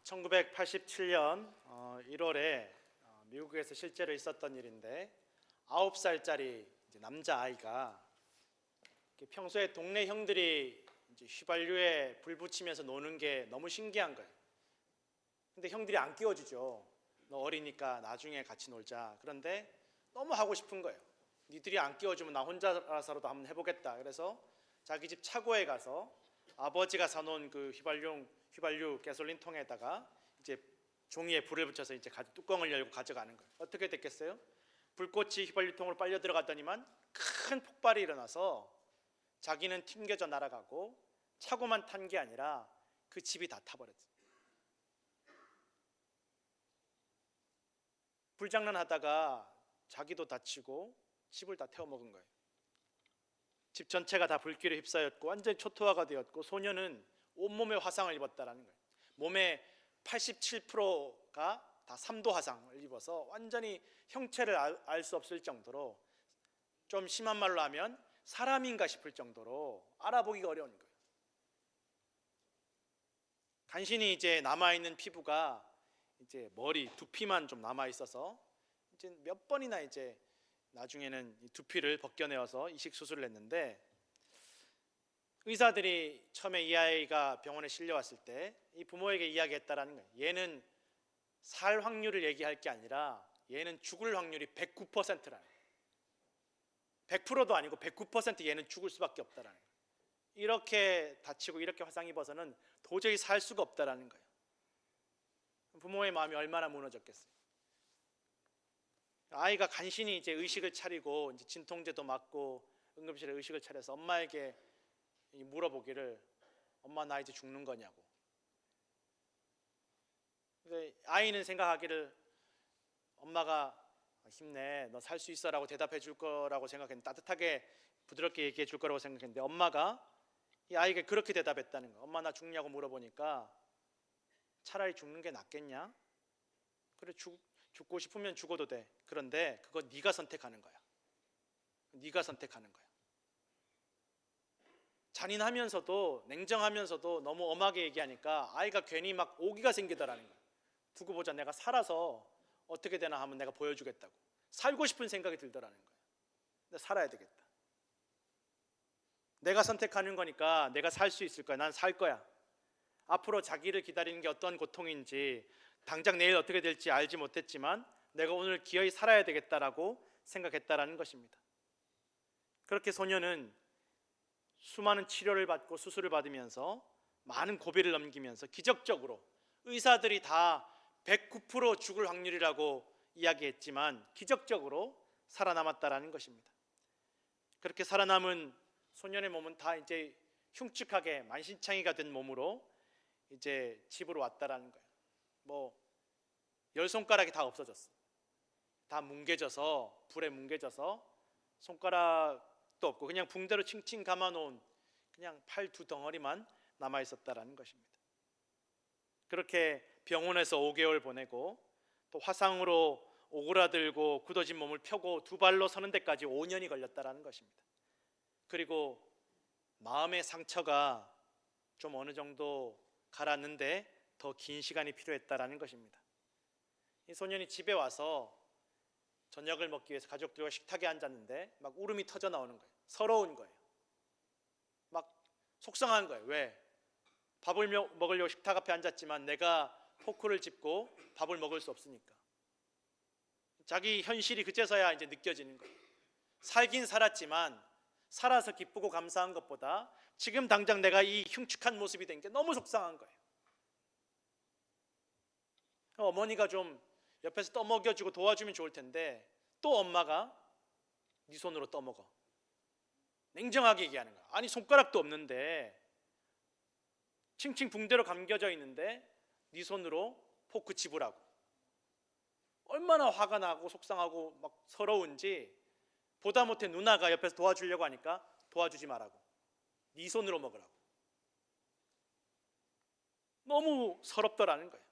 1987년 1월에 미국에서 실제로 있었던 일인데 9살짜리 남자아이가 평소에 동네 형들이 휘발유에 불 붙이면서 노는 게 너무 신기한 거예요. 근데 형들이 안 끼워주죠. 너 어리니까 나중에 같이 놀자. 그런데 너무 하고 싶은 거예요. 니들이 안 끼워주면 나 혼자라서라도 한번 해보겠다. 그래서 자기 집 차고에 가서 아버지가 사놓은 그 휘발유 가솔린 통에다가 이제 종이에 불을 붙여서 이제 뚜껑을 열고 가져가는 거예요. 어떻게 됐겠어요? 불꽃이 휘발유통으로 빨려 들어갔더니만 큰 폭발이 일어나서 자기는 튕겨져 날아가고 차고만 탄 게 아니라 그 집이 다 타버렸어요. 불장난하다가 자기도 다치고 집을 다 태워먹은 거예요. 집 전체가 다 불길에 휩싸였고 완전히 초토화가 되었고 소녀는 온몸에 화상을 입었다는 거예요. 몸의 87%가 다 3도 화상을 입어서 완전히 형체를 알 수 없을 정도로, 좀 심한 말로 하면 사람인가 싶을 정도로 알아보기가 어려운 거예요. 간신히 이제 남아있는 피부가 이제 머리, 두피만 좀 남아있어서 이제 몇 번이나 이제 나중에는 이 두피를 벗겨내어서 이식 수술을 했는데, 의사들이 처음에 이 아이가 병원에 실려왔을 때 이 부모에게 이야기했다라는 거예요. 얘는 살 확률을 얘기할 게 아니라 얘는 죽을 확률이 109%라는 거예요. 100%도 아니고 109% 얘는 죽을 수밖에 없다라는 거예요. 이렇게 다치고 이렇게 화상 입어서는 도저히 살 수가 없다라는 거예요. 부모의 마음이 얼마나 무너졌겠어요. 아이가 간신히 이제 의식을 차리고 이제 진통제도 맞고 응급실에 의식을 차려서 엄마에게 물어보기를, 엄마 나 이제 죽는 거냐고. 근데 아이는 생각하기를 엄마가 힘내, 너 살 수 있어라고 대답해 줄 거라고 생각했는데, 따뜻하게 부드럽게 얘기해 줄 거라고 생각했는데 엄마가, 이 아이가 그렇게 대답했다는 거야. 엄마 나 죽냐고 물어보니까 차라리 죽는 게 낫겠냐? 그래, 죽고 싶으면 죽어도 돼. 그런데 그거 네가 선택하는 거야. 네가 선택하는 거야. 잔인하면서도 냉정하면서도 너무 엄하게 얘기하니까 아이가 괜히 막 오기가 생기더라는 거야. 두고 보자, 내가 살아서 어떻게 되나 하면 내가 보여주겠다고. 살고 싶은 생각이 들더라는 거야. 근데 살아야 되겠다. 내가 선택하는 거니까 내가 살 수 있을 거야. 난 살 거야. 앞으로 자기를 기다리는 게 어떤 고통인지 당장 내일 어떻게 될지 알지 못했지만 내가 오늘 기어이 살아야 되겠다라고 생각했다라는 것입니다. 그렇게 소녀는 수많은 치료를 받고 수술을 받으면서 많은 고비를 넘기면서 기적적으로, 의사들이 다 109% 죽을 확률이라고 이야기했지만 기적적으로 살아남았다라는 것입니다. 그렇게 살아남은 소년의 몸은 다 이제 흉측하게 만신창이가 된 몸으로 이제 집으로 왔다라는 거예요. 뭐 열 손가락이 다 없어졌어. 다 뭉개져서, 불에 뭉개져서 손가락도 없고 그냥 붕대로 칭칭 감아놓은 그냥 팔 두 덩어리만 남아 있었다라는 것입니다. 그렇게 병원에서 5개월 보내고 또 화상으로 오그라들고 굳어진 몸을 펴고 두 발로 서는 데까지 5년이 걸렸다라는 것입니다. 그리고 마음의 상처가 좀 어느 정도 가라앉는데 더 긴 시간이 필요했다라는 것입니다. 이 소년이 집에 와서 저녁을 먹기 위해서 가족들과 식탁에 앉았는데 막 울음이 터져 나오는 거예요. 서러운 거예요. 막 속상한 거예요. 왜? 밥을 먹으려고 식탁 앞에 앉았지만 내가 포크를 짚고 밥을 먹을 수 없으니까. 자기 현실이 그제서야 이제 느껴지는 거예요. 살긴 살았지만 살아서 기쁘고 감사한 것보다 지금 당장 내가 이 흉측한 모습이 된 게 너무 속상한 거예요. 어머니가 좀 옆에서 떠먹여주고 도와주면 좋을 텐데 또 엄마가 네 손으로 떠먹어. 냉정하게 얘기하는 거야. 아니 손가락도 없는데, 칭칭 붕대로 감겨져 있는데 네 손으로 포크 집으라고. 얼마나 화가 나고 속상하고 막 서러운지, 보다 못해 누나가 옆에서 도와주려고 하니까 도와주지 말라고. 네 손으로 먹으라고. 너무 서럽더라는 거예요.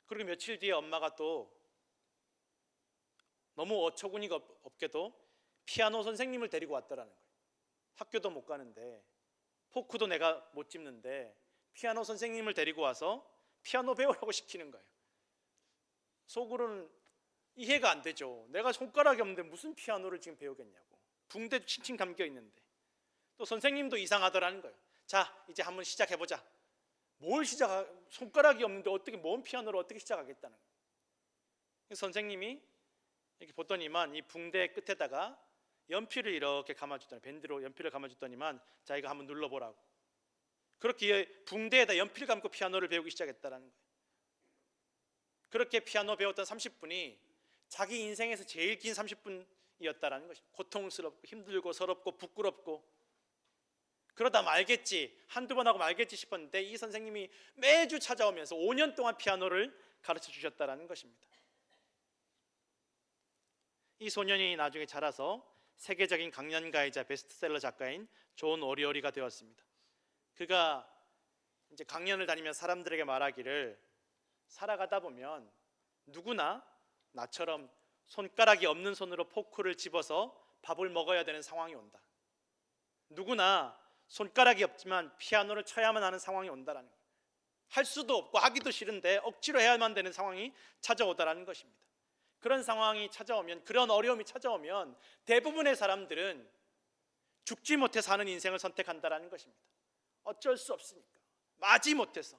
그리고 며칠 뒤에 엄마가 또 너무 어처구니가 없게도 피아노 선생님을 데리고 왔더라는 거예요. 학교도 못 가는데, 포크도 내가 못 짚는데 피아노 선생님을 데리고 와서 피아노 배우라고 시키는 거예요. 속으로는 이해가 안 되죠. 내가 손가락이 없는데 무슨 피아노를 지금 배우겠냐고. 붕대도 칭칭 감겨 있는데. 또 선생님도 이상하더라는 거예요. 자, 이제 한번 시작해보자. 손가락이 없는데 어떻게 뭔 피아노를 어떻게 시작하겠다는 거예요. 선생님이 이렇게 보더니만 이 붕대 끝에다가 연필을 이렇게 감아주더니, 밴드로 연필을 감아주더니만, 자, 이거 한번 눌러보라고. 그렇게 붕대에다 연필 감고 피아노를 배우기 시작했다는 거예요. 그렇게 피아노 배웠던 30분이 자기 인생에서 제일 긴 30분이었다라는 것입니다. 고통스럽고 힘들고 서럽고 부끄럽고, 그러다 말겠지, 한두 번 하고 말겠지 싶었는데 이 선생님이 매주 찾아오면서 5년 동안 피아노를 가르쳐 주셨다라는 것입니다. 이 소년이 나중에 자라서 세계적인 강연가이자 베스트셀러 작가인 존 오리오리가 되었습니다. 그가 이제 강연을 다니면서 사람들에게 말하기를, 살아가다 보면 누구나 나처럼 손가락이 없는 손으로 포크를 집어서 밥을 먹어야 되는 상황이 온다. 누구나 손가락이 없지만 피아노를 쳐야만 하는 상황이 온다라는 거예요. 할 수도 없고 하기도 싫은데 억지로 해야만 되는 상황이 찾아오다라는 것입니다. 그런 상황이 찾아오면, 그런 어려움이 찾아오면 대부분의 사람들은 죽지 못해 사는 인생을 선택한다라는 것입니다. 어쩔 수 없으니까, 마지못해서.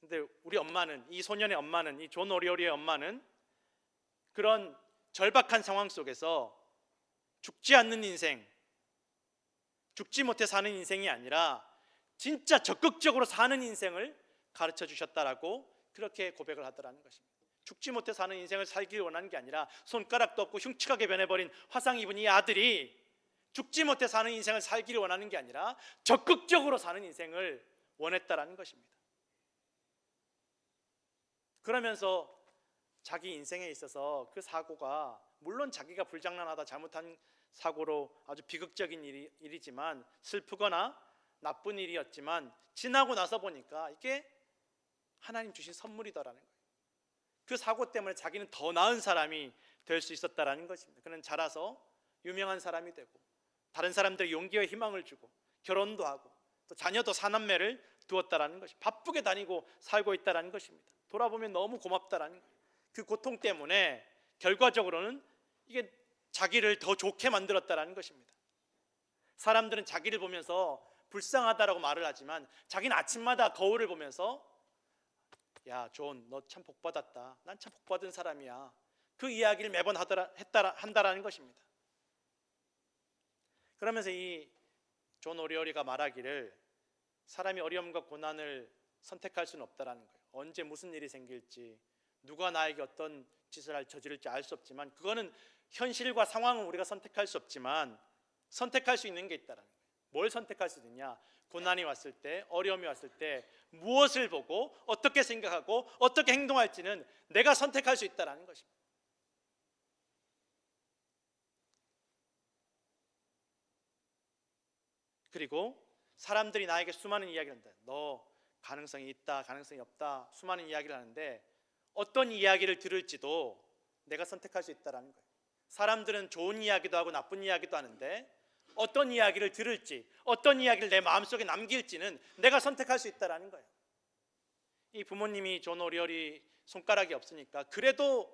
근데 우리 엄마는, 이 소년의 엄마는, 이 존 오리오리의 엄마는 그런 절박한 상황 속에서 죽지 않는 인생, 죽지 못해 사는 인생이 아니라 진짜 적극적으로 사는 인생을 가르쳐 주셨다라고 그렇게 고백을 하더라는 것입니다. 죽지 못해 사는 인생을 살기를 원하는 게 아니라, 손가락도 없고 흉측하게 변해버린 화상 입은 이 아들이 죽지 못해 사는 인생을 살기를 원하는 게 아니라 적극적으로 사는 인생을 원했다라는 것입니다. 그러면서 자기 인생에 있어서 그 사고가, 물론 자기가 불장난하다 잘못한 사고로 아주 비극적인 일이지만, 슬프거나 나쁜 일이었지만, 지나고 나서 보니까 이게 하나님 주신 선물이더라는 거예요. 그 사고 때문에 자기는 더 나은 사람이 될 수 있었다라는 것입니다. 그는 자라서 유명한 사람이 되고 다른 사람들에게 용기와 희망을 주고 결혼도 하고 또 자녀도 사남매를 두었다라는 것이, 바쁘게 다니고 살고 있다라는 것입니다. 돌아보면 너무 고맙다라는 거예요. 그 고통 때문에 결과적으로는 이게 자기를 더 좋게 만들었다라는 것입니다. 사람들은 자기를 보면서 불쌍하다라고 말을 하지만, 자기는 아침마다 거울을 보면서, 야, 존, 너 참 복받았다, 난 참 복받은 사람이야, 그 이야기를 매번 한다라는 것입니다. 그러면서 이 존 오리오리가 말하기를, 사람이 어려움과 고난을 선택할 수는 없다라는 거예요. 언제 무슨 일이 생길지, 누가 나에게 어떤 짓을 저지를지 알 수 없지만, 그거는 현실과 상황은 우리가 선택할 수 없지만 선택할 수 있는 게 있다라는 거예요. 뭘 선택할 수 있느냐? 고난이 왔을 때, 어려움이 왔을 때 무엇을 보고 어떻게 생각하고 어떻게 행동할지는 내가 선택할 수 있다라는 것입니다. 그리고 사람들이 나에게 수많은 이야기를 한다. 너 가능성이 있다, 가능성이 없다, 수많은 이야기를 하는데 어떤 이야기를 들을지도 내가 선택할 수 있다라는 거예요. 사람들은 좋은 이야기도 하고 나쁜 이야기도 하는데 어떤 이야기를 들을지, 어떤 이야기를 내 마음속에 남길지는 내가 선택할 수 있다라는 거예요. 이 부모님이 존 오리오리 손가락이 없으니까 그래도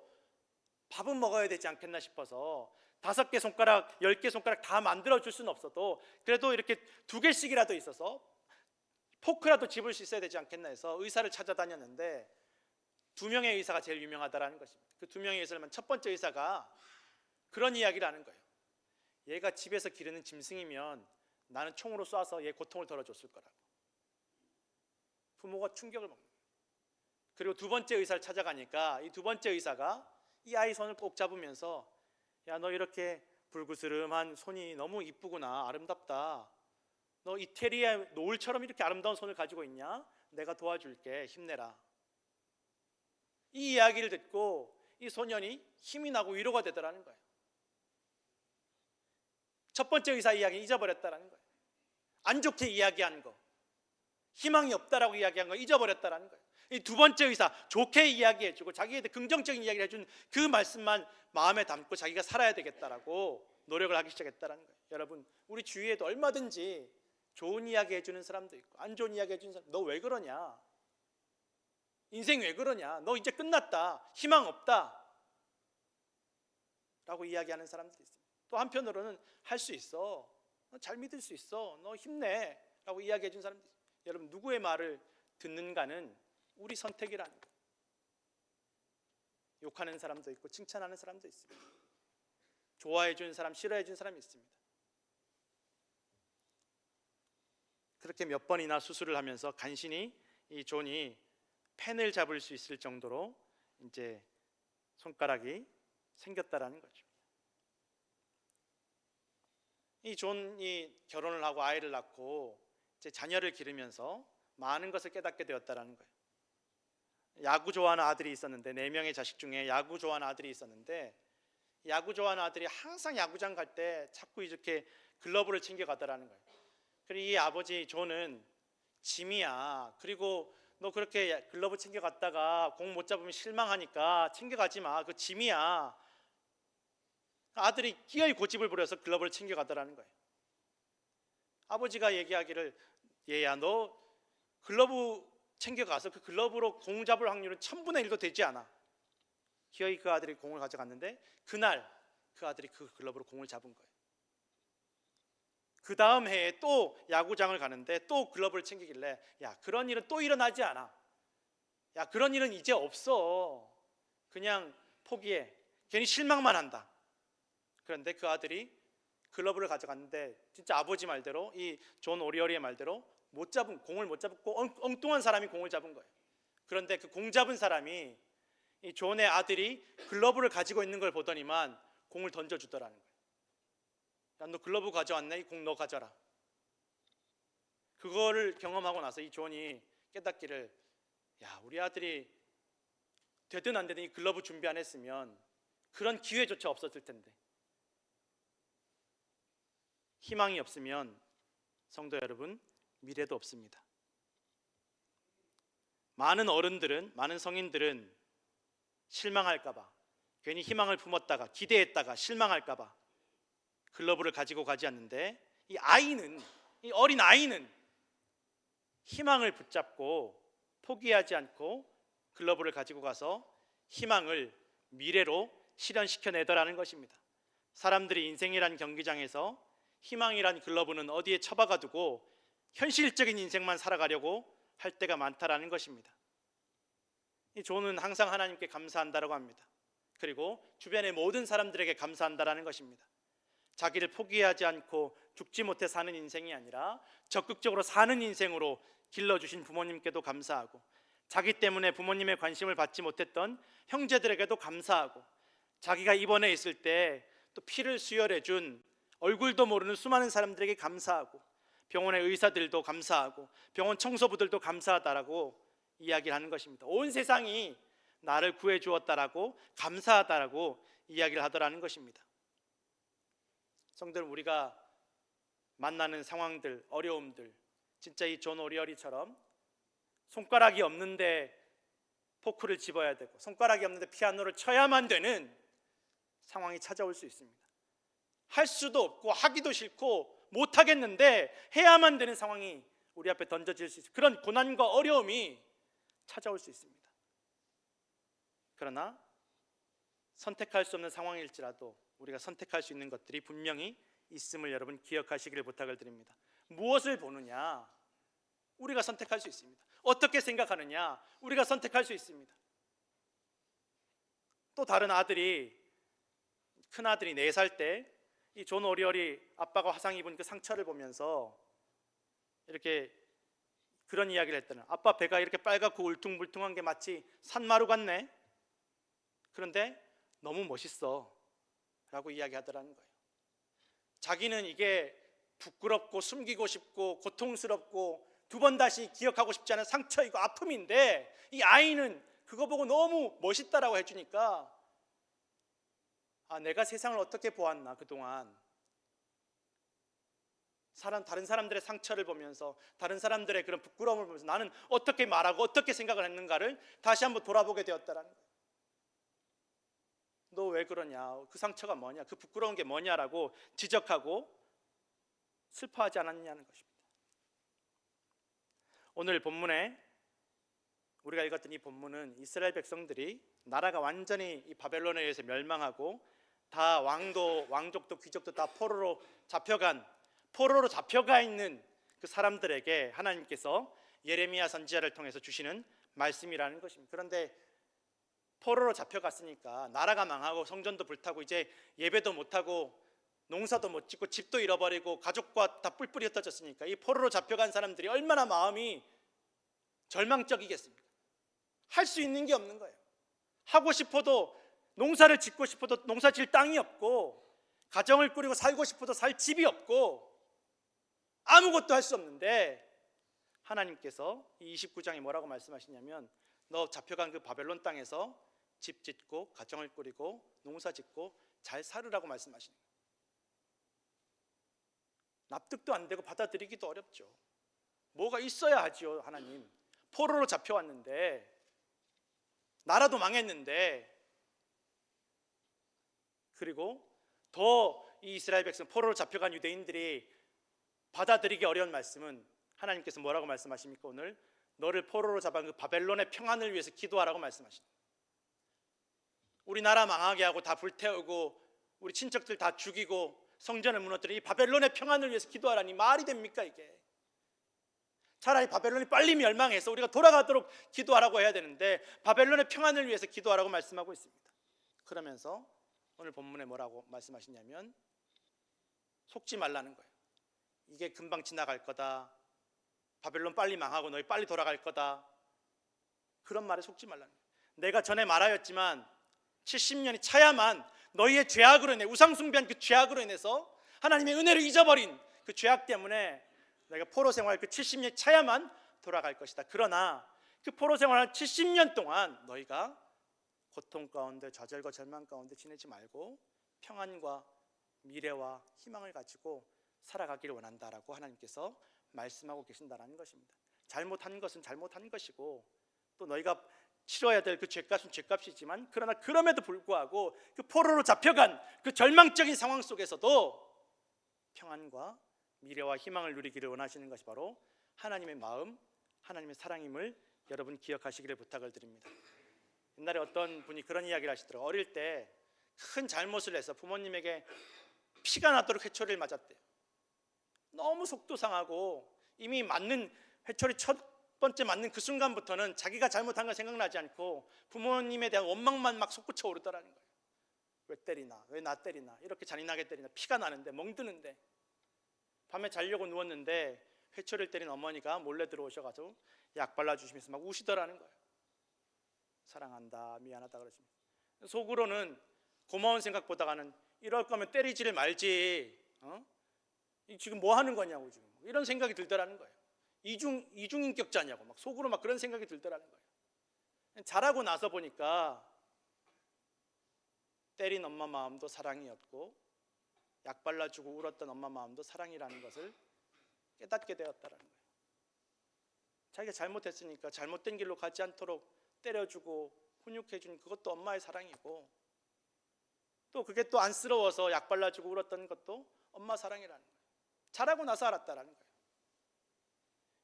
밥은 먹어야 되지 않겠나 싶어서 5개 손가락, 10개 손가락 다 만들어 줄 수는 없어도 그래도 이렇게 2개씩이라도 있어서 포크라도 집을 수 있어야 되지 않겠나 해서 의사를 찾아다녔는데 2명의 의사가 제일 유명하다라는 것입니다. 그 2명의 의사를 첫 번째 의사가 그런 이야기를 하는 거예요. 얘가 집에서 기르는 짐승이면 나는 총으로 쏴서 얘 고통을 덜어줬을 거라고. 부모가 충격을 먹는 거예요. 그리고 2번째 의사를 찾아가니까 이 2번째 의사가 이 아이 손을 꼭 잡으면서, 야, 너 이렇게 불구스름한 손이 너무 이쁘구나, 아름답다, 너 이태리의 노을처럼 이렇게 아름다운 손을 가지고 있냐? 내가 도와줄게, 힘내라. 이 이야기를 듣고 이 소년이 힘이 나고 위로가 되더라는 거예요. 첫 번째 의사 이야기 잊어버렸다라는 거예요. 안 좋게 이야기한 거, 희망이 없다라고 이야기한 거 잊어버렸다라는 거예요. 이 2번째 의사 좋게 이야기해주고 자기에 대해 긍정적인 이야기를 해준 그 말씀만 마음에 담고 자기가 살아야 되겠다라고 노력을 하기 시작했다라는 거예요. 여러분, 우리 주위에도 얼마든지 좋은 이야기 해주는 사람도 있고 안 좋은 이야기 해주는 사람, 너 왜 그러냐, 인생 왜 그러냐, 너 이제 끝났다, 희망 없다 라고 이야기하는 사람들이 있습니다. 또 한편으로는 할 수 있어, 너 잘 믿을 수 있어, 너 힘내 라고 이야기해 준 사람들이 있습니다. 여러분, 누구의 말을 듣는가는 우리 선택이라는 거예요. 욕하는 사람도 있고 칭찬하는 사람도 있습니다. 좋아해 준 사람, 싫어해 준 사람이 있습니다. 그렇게 몇 번이나 수술을 하면서 간신히 이 존이 펜을 잡을 수 있을 정도로 이제 손가락이 생겼다라는 거죠. 이 존이 결혼을 하고 아이를 낳고 이제 자녀를 기르면서 많은 것을 깨닫게 되었다라는 거예요. 야구 좋아하는 아들이 있었는데, 4명의 자식 중에 야구 좋아하는 아들이 있었는데, 야구 좋아하는 아들이 항상 야구장 갈 때 자꾸 이렇게 글러브를 챙겨 가더라는 거예요. 그리고 이 아버지 존은 짐이야, 그리고 너 그렇게 글러브 챙겨 갔다가 공 못 잡으면 실망하니까 챙겨 가지 마, 그 짐이야. 아들이 기어이 고집을 부려서 글러브를 챙겨 가더라는 거예요. 아버지가 얘기하기를, 얘야, 너 글러브 챙겨가서 그 글러브로 공 잡을 확률은 1000분의 1도 되지 않아. 기어이 그 아들이 공을 가져갔는데, 그날 그 아들이 그 글러브로 공을 잡은 거예요. 그 다음 해에 또 야구장을 가는데 또 글러브를 챙기길래, 야, 그런 일은 또 일어나지 않아, 야, 그런 일은 이제 없어, 그냥 포기해, 괜히 실망만 한다. 그런데 그 아들이 글러브를 가져갔는데 진짜 아버지 말대로, 이 존 오리어리의 말대로 공을 못 잡고 엉뚱한 사람이 공을 잡은 거예요. 그런데 그 공 잡은 사람이 이 존의 아들이 글러브를 가지고 있는 걸 보더니만 공을 던져주더라는 거예요. 야, 너 글러브 가져왔네, 이 공 너 가져라. 그거를 경험하고 나서 이 존이 깨닫기를, 야, 우리 아들이 되든 안 되든 이 글러브 준비 안 했으면 그런 기회조차 없었을 텐데. 희망이 없으면 성도 여러분, 미래도 없습니다. 많은 어른들은, 많은 성인들은 실망할까봐, 괜히 희망을 품었다가 기대했다가 실망할까봐 글러브를 가지고 가지 않는데, 이 아이는, 이 어린 아이는 희망을 붙잡고 포기하지 않고 글러브를 가지고 가서 희망을 미래로 실현시켜내더라는 것입니다. 사람들이 인생이란 경기장에서 희망이란 글러브는 어디에 처박아두고 현실적인 인생만 살아가려고 할 때가 많다라는 것입니다. 이 존은 항상 하나님께 감사한다라고 합니다. 그리고 주변의 모든 사람들에게 감사한다라는 것입니다. 자기를 포기하지 않고 죽지 못해 사는 인생이 아니라 적극적으로 사는 인생으로 길러주신 부모님께도 감사하고, 자기 때문에 부모님의 관심을 받지 못했던 형제들에게도 감사하고, 자기가 입원해 있을 때 또 피를 수혈해준 얼굴도 모르는 수많은 사람들에게 감사하고, 병원의 의사들도 감사하고, 병원 청소부들도 감사하다라고 이야기를 하는 것입니다. 온 세상이 나를 구해 주었다라고 감사하다라고 이야기를 하더라는 것입니다. 성도들, 우리가 만나는 상황들, 어려움들, 진짜 이 존 오리어리처럼 손가락이 없는데 포크를 집어야 되고 손가락이 없는데 피아노를 쳐야만 되는 상황이 찾아올 수 있습니다. 할 수도 없고 하기도 싫고 못하겠는데 해야만 되는 상황이 우리 앞에 던져질 수 있습니다. 그런 고난과 어려움이 찾아올 수 있습니다. 그러나 선택할 수 없는 상황일지라도 우리가 선택할 수 있는 것들이 분명히 있음을 여러분 기억하시기를 부탁을 드립니다. 무엇을 보느냐, 우리가 선택할 수 있습니다. 어떻게 생각하느냐, 우리가 선택할 수 있습니다. 또 다른 아들이, 큰 아들이 4살 때 이 존 오리어리 아빠가 화상 입은 그 상처를 보면서 이렇게 그런 이야기를 했다는, 아빠 배가 이렇게 빨갛고 울퉁불퉁한 게 마치 산마루 같네, 그런데 너무 멋있어 라고 이야기하더라는 거예요. 자기는 이게 부끄럽고 숨기고 싶고 고통스럽고 2번 다시 기억하고 싶지 않은 상처이고 아픔인데, 이 아이는 그거 보고 너무 멋있다라고 해주니까, 아, 내가 세상을 어떻게 보았나, 그동안 다른 사람들의 상처를 보면서, 다른 사람들의 그런 부끄러움을 보면서 나는 어떻게 말하고 어떻게 생각을 했는가를 다시 한번 돌아보게 되었다라는 거예요. 너 왜 그러냐, 그 상처가 뭐냐, 그 부끄러운 게 뭐냐라고 지적하고 슬퍼하지 않았냐는 것입니다. 오늘 본문에 우리가 읽었던 이 본문은 이스라엘 백성들이 나라가 완전히 이 바벨론에 의해서 멸망하고 다 왕족도 귀족도 다 포로로 잡혀가 있는 그 사람들에게 하나님께서 예레미야 선지자를 통해서 주시는 말씀이라는 것입니다. 그런데 포로로 잡혀갔으니까 나라가 망하고 성전도 불타고 이제 예배도 못하고 농사도 못 짓고 집도 잃어버리고 가족과 다 뿔뿔이 흩어졌으니까 이 포로로 잡혀간 사람들이 얼마나 마음이 절망적이겠습니까? 할 수 있는 게 없는 거예요. 하고 싶어도 농사를 짓고 싶어도 농사 질 땅이 없고 가정을 꾸리고 살고 싶어도 살 집이 없고 아무것도 할 수 없는데 하나님께서 이 29장에 뭐라고 말씀하시냐면 너 잡혀간 그 바벨론 땅에서 집 짓고 가정을 꾸리고 농사 짓고 잘 살으라고 말씀하시는 거예요. 납득도 안 되고 받아들이기도 어렵죠. 뭐가 있어야 하지요. 하나님 포로로 잡혀왔는데 나라도 망했는데 그리고 더 이 이스라엘 백성 포로로 잡혀간 유대인들이 받아들이기 어려운 말씀은 하나님께서 뭐라고 말씀하십니까? 오늘 너를 포로로 잡은 그 바벨론의 평안을 위해서 기도하라고 말씀하십니다. 우리나라 망하게 하고 다 불태우고 우리 친척들 다 죽이고 성전을 무너뜨린 이 바벨론의 평안을 위해서 기도하라니 말이 됩니까 이게? 차라리 바벨론이 빨리 멸망해서 우리가 돌아가도록 기도하라고 해야 되는데 바벨론의 평안을 위해서 기도하라고 말씀하고 있습니다. 그러면서 오늘 본문에 뭐라고 말씀하시냐면 속지 말라는 거예요. 이게 금방 지나갈 거다. 바벨론 빨리 망하고 너희 빨리 돌아갈 거다. 그런 말에 속지 말라는 거예요. 내가 전에 말하였지만 70년이 차야만 너희의 죄악으로 인해 우상숭배한 그 죄악으로 인해서 하나님의 은혜를 잊어버린 그 죄악 때문에 내가 포로 생활 그 70년이 차야만 돌아갈 것이다. 그러나 그 포로 생활 70년 동안 너희가 고통 가운데 좌절과 절망 가운데 지내지 말고 평안과 미래와 희망을 가지고 살아가기를 원한다라고 하나님께서 말씀하고 계신다라는 것입니다. 잘못한 것은 잘못한 것이고 또 너희가 치러야 될 그 죄값은 죄값이지만 그러나 그럼에도 불구하고 그 포로로 잡혀간 그 절망적인 상황 속에서도 평안과 미래와 희망을 누리기를 원하시는 것이 바로 하나님의 마음, 하나님의 사랑임을 여러분 기억하시기를 부탁을 드립니다. 옛날에 어떤 분이 그런 이야기를 하시더라고요. 어릴 때 큰 잘못을 해서 부모님에게 피가 나도록 회초리를 맞았대요. 너무 속도 상하고 이미 맞는 회초리 첫 번째 맞는 그 순간부터는 자기가 잘못한 건 생각나지 않고 부모님에 대한 원망만 막 솟구쳐 오르더라는 거예요. 왜 때리나? 왜 나 때리나? 이렇게 잔인하게 때리나? 피가 나는데 멍드는데 밤에 자려고 누웠는데 회초리를 때린 어머니가 몰래 들어오셔가지고 약 발라주시면서 막 우시더라는 거예요. 사랑한다, 미안하다 그러시면서 속으로는 고마운 생각보다는 이럴 거면 때리지를 말지. 지금 뭐 하는 거냐고 지금 이런 생각이 들더라는 거예요. 이중인격자냐고 막 속으로 막 그런 생각이 들더라는 거예요. 자라고 나서 보니까 때린 엄마 마음도 사랑이었고 약 발라주고 울었던 엄마 마음도 사랑이라는 것을 깨닫게 되었다라는 거예요. 자기가 잘못했으니까 잘못된 길로 가지 않도록 때려주고 훈육해준 그것도 엄마의 사랑이고 또 그게 또 안쓰러워서 약 발라주고 울었던 것도 엄마 사랑이라는 거예요. 자라고 나서 알았다라는 거예요.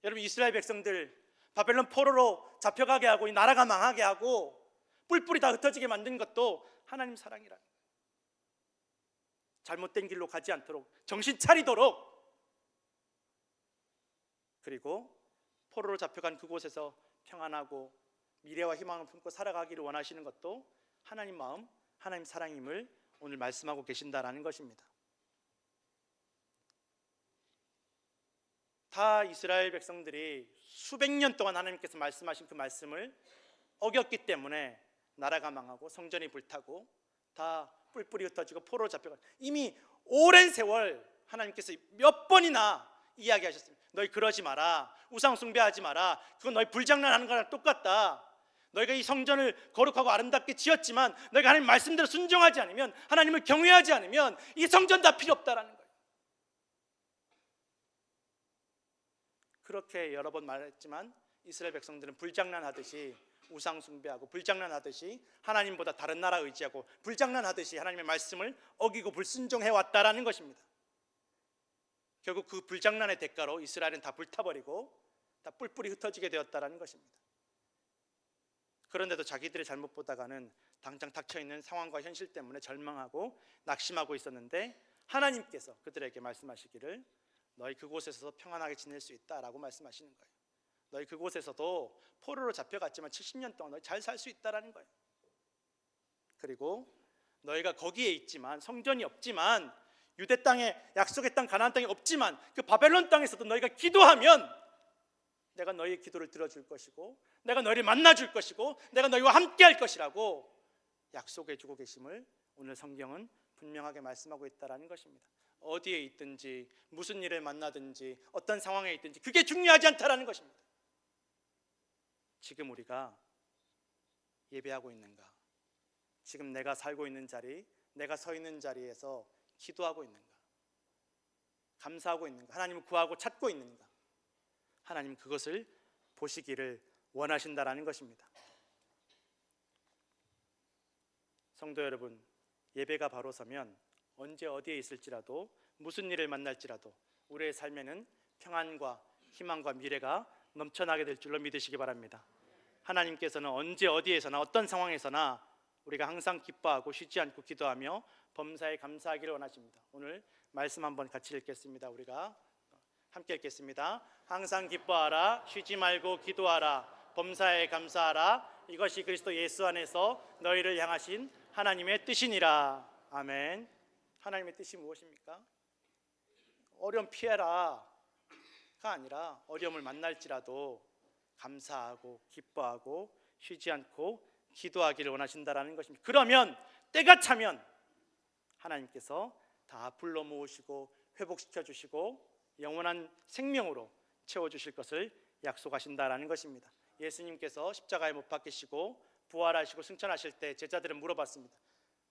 여러분 이스라엘 백성들 바벨론 포로로 잡혀가게 하고 이 나라가 망하게 하고 뿔뿔이 다 흩어지게 만든 것도 하나님 사랑이라는 거예요. 잘못된 길로 가지 않도록 정신 차리도록 그리고 포로로 잡혀간 그곳에서 평안하고 미래와 희망을 품고 살아가기를 원하시는 것도 하나님 마음, 하나님 사랑임을 오늘 말씀하고 계신다라는 것입니다. 다 이스라엘 백성들이 수백 년 동안 하나님께서 말씀하신 그 말씀을 어겼기 때문에 나라가 망하고 성전이 불타고 다 뿔뿔이 흩어지고 포로로 잡혀가 이미 오랜 세월 하나님께서 몇 번이나 이야기하셨습니다. 너희 그러지 마라. 우상 숭배하지 마라. 그건 너희 불장난하는 거랑 똑같다. 너희가 이 성전을 거룩하고 아름답게 지었지만 너희가 하나님 말씀대로 순종하지 않으면 하나님을 경외하지 않으면 이 성전 다 필요 없다라는 거예요. 그렇게 여러 번 말했지만 이스라엘 백성들은 불장난하듯이 우상 숭배하고 불장난하듯이 하나님보다 다른 나라 의지하고 불장난하듯이 하나님의 말씀을 어기고 불순종해 왔다라는 것입니다. 결국 그 불장난의 대가로 이스라엘은 다 불타버리고 다 뿔뿔이 흩어지게 되었다라는 것입니다. 그런데도 자기들의 잘못 보다가는 당장 닥쳐있는 상황과 현실 때문에 절망하고 낙심하고 있었는데 하나님께서 그들에게 말씀하시기를 너희 그곳에서 평안하게 지낼 수 있다라고 말씀하시는 거예요. 너희 그곳에서도 포로로 잡혀갔지만 70년 동안 너희 잘 살 수 있다라는 거예요. 그리고 너희가 거기에 있지만 성전이 없지만 유대 땅에 약속의 땅 가나안 땅이 없지만 그 바벨론 땅에서도 너희가 기도하면 내가 너희의 기도를 들어줄 것이고 내가 너희를 만나줄 것이고 내가 너희와 함께 할 것이라고 약속해 주고 계심을 오늘 성경은 분명하게 말씀하고 있다는 것입니다. 어디에 있든지 무슨 일을 만나든지 어떤 상황에 있든지 그게 중요하지 않다라는 것입니다. 지금 우리가 예배하고 있는가? 지금 내가 살고 있는 자리, 내가 서 있는 자리에서 기도하고 있는가? 감사하고 있는가? 하나님을 구하고 찾고 있는가? 하나님 그것을 보시기를 원하신다라는 것입니다. 성도 여러분, 예배가 바로 서면 언제 어디에 있을지라도 무슨 일을 만날지라도 우리의 삶에는 평안과 희망과 미래가 넘쳐나게 될 줄로 믿으시기 바랍니다. 하나님께서는 언제 어디에서나 어떤 상황에서나 우리가 항상 기뻐하고 쉬지 않고 기도하며 범사에 감사하기를 원하십니다. 오늘 말씀 한번 같이 읽겠습니다. 우리가 함께 읽겠습니다. 항상 기뻐하라, 쉬지 말고 기도하라, 범사에 감사하라. 이것이 그리스도 예수 안에서 너희를 향하신 하나님의 뜻이니라. 아멘. 하나님의 뜻이 무엇입니까? 어려움 피해라가 아니라 어려움을 만날지라도 감사하고 기뻐하고 쉬지 않고 기도하기를 원하신다라는 것입니다. 그러면 때가 차면 하나님께서 다 불러 모으시고 회복시켜 주시고 영원한 생명으로 채워주실 것을 약속하신다라는 것입니다. 예수님께서 십자가에 못 박히시고 부활하시고 승천하실 때 제자들은 물어봤습니다.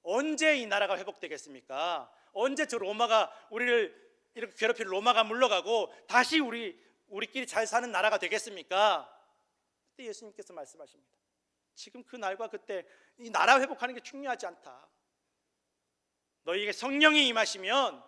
언제 이 나라가 회복되겠습니까? 언제 저 로마가 우리를 이렇게 괴롭힐 로마가 물러가고 다시 우리끼리 잘 사는 나라가 되겠습니까? 그때 예수님께서 말씀하십니다. 지금 그 날과 그때 이 나라 회복하는 게 중요하지 않다. 너희에게 성령이 임하시면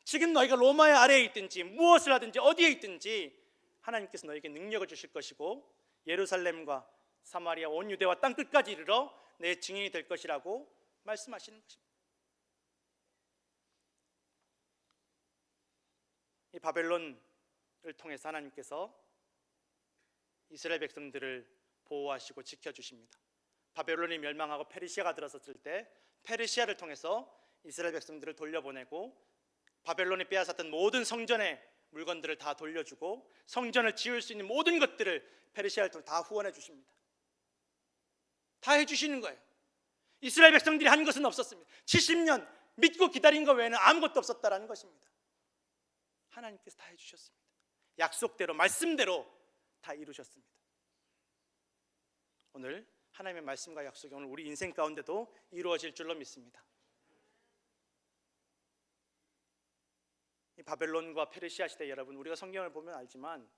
지금 너희가 로마의 아래에 있든지 무엇을 하든지 어디에 있든지 하나님께서 너희에게 능력을 주실 것이고 예루살렘과 사마리아 온 유대와 땅 끝까지 이르러 내 증인이 될 것이라고 말씀하시는 것입니다. 이 바벨론을 통해서 하나님께서 이스라엘 백성들을 보호하시고 지켜주십니다. 바벨론이 멸망하고 페르시아가 들어섰을 때 페르시아를 통해서 이스라엘 백성들을 돌려보내고 바벨론이 빼앗았던 모든 성전의 물건들을 다 돌려주고 성전을 지을 수 있는 모든 것들을 페르시아를 통해 다 후원해 주십니다. 다 해주시는 거예요. 이스라엘 백성들이 한 것은 없었습니다. 70년 믿고 기다린 것 외에는 아무것도 없었다라는 것입니다. 하나님께서 다 해주셨습니다. 약속대로 말씀대로 다 이루셨습니다. 오늘 하나님의 말씀과 약속이 오늘 우리 인생 가운데도 이루어질 줄로 믿습니다. 이 바벨론과 페르시아 시대 여러분, 우리가 성경을 보면 알지만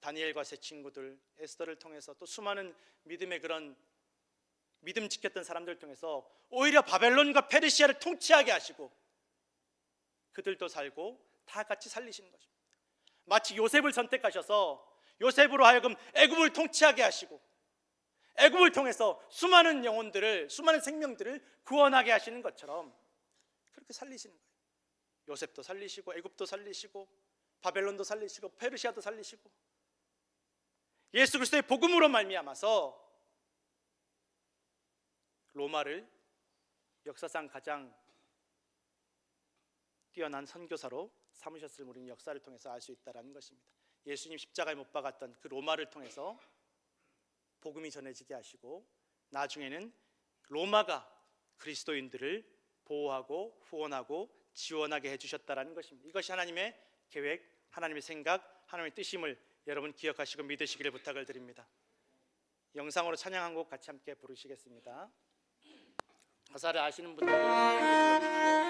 다니엘과 세 친구들, 에스더를 통해서 또 수많은 믿음의 그런 믿음 지켰던 사람들을 통해서 오히려 바벨론과 페르시아를 통치하게 하시고 그들도 살고 다 같이 살리시는 것입니다. 마치 요셉을 선택하셔서 요셉으로 하여금 애굽을 통치하게 하시고 애굽을 통해서 수많은 영혼들을, 수많은 생명들을 구원하게 하시는 것처럼 그렇게 살리시는 거예요. 요셉도 살리시고 애굽도 살리시고 바벨론도 살리시고 페르시아도 살리시고 예수 그리스도의 복음으로 말미암아서 로마를 역사상 가장 뛰어난 선교사로 삼으셨을 우리는 역사를 통해서 알 수 있다는 것입니다. 예수님 십자가에 못 박았던 그 로마를 통해서 복음이 전해지게 하시고 나중에는 로마가 그리스도인들을 보호하고 후원하고 지원하게 해주셨다는 것입니다. 이것이 하나님의 계획, 하나님의 생각, 하나님의 뜻임을 여러분 기억하시고 믿으시기를 부탁을 드립니다. 영상으로 찬양 한 곡 같이 함께 부르시겠습니다. 가사를 아시는 분들은 불러주십시오.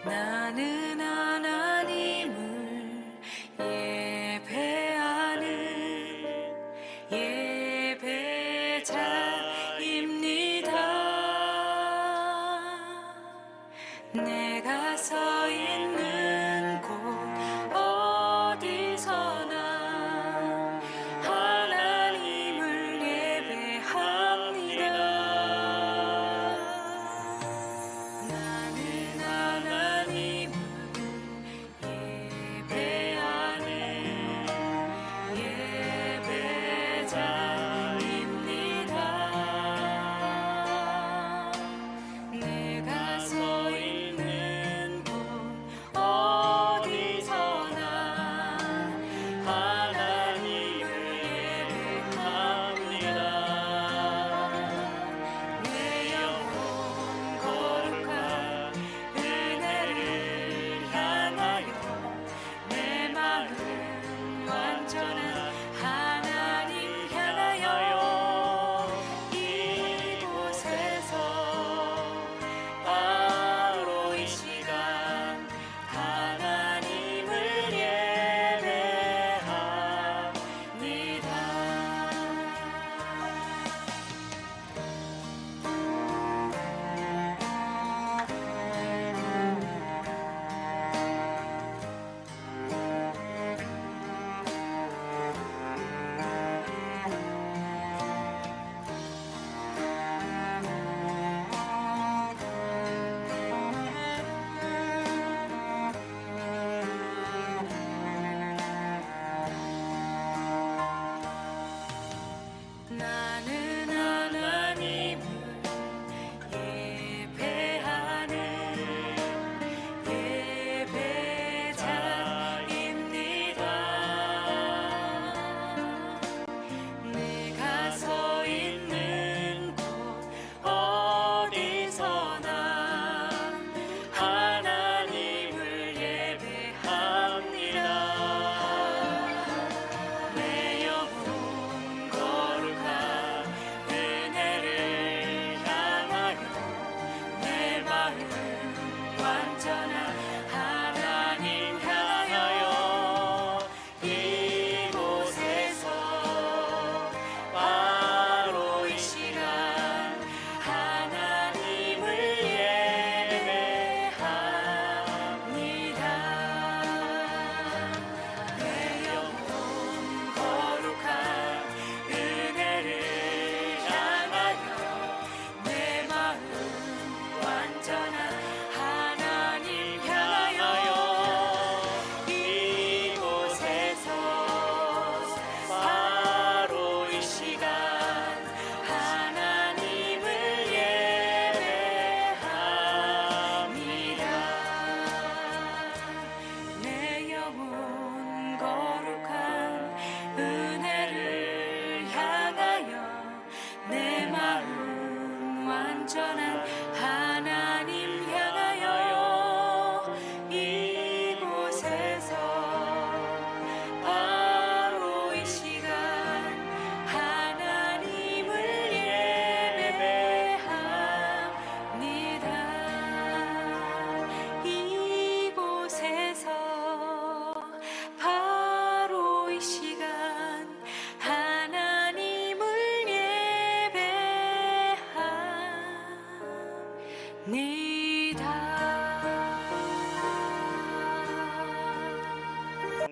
나는 하나님을 예배하는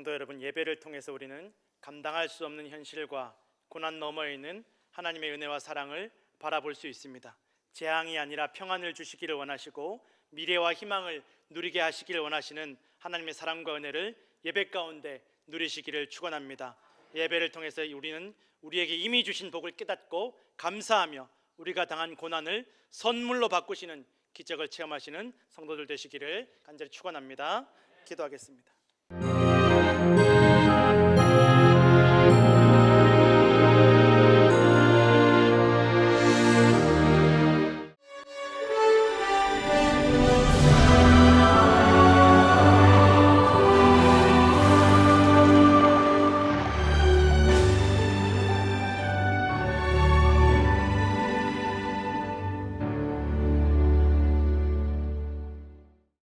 성도 여러분, 예배를 통해서 우리는 감당할 수 없는 현실과 고난 너머에 있는 하나님의 은혜와 사랑을 바라볼 수 있습니다. 재앙이 아니라 평안을 주시기를 원하시고 미래와 희망을 누리게 하시기를 원하시는 하나님의 사랑과 은혜를 예배 가운데 누리시기를 축원합니다. 예배를 통해서 우리는 우리에게 이미 주신 복을 깨닫고 감사하며 우리가 당한 고난을 선물로 바꾸시는 기적을 체험하시는 성도들 되시기를 간절히 축원합니다. 기도하겠습니다.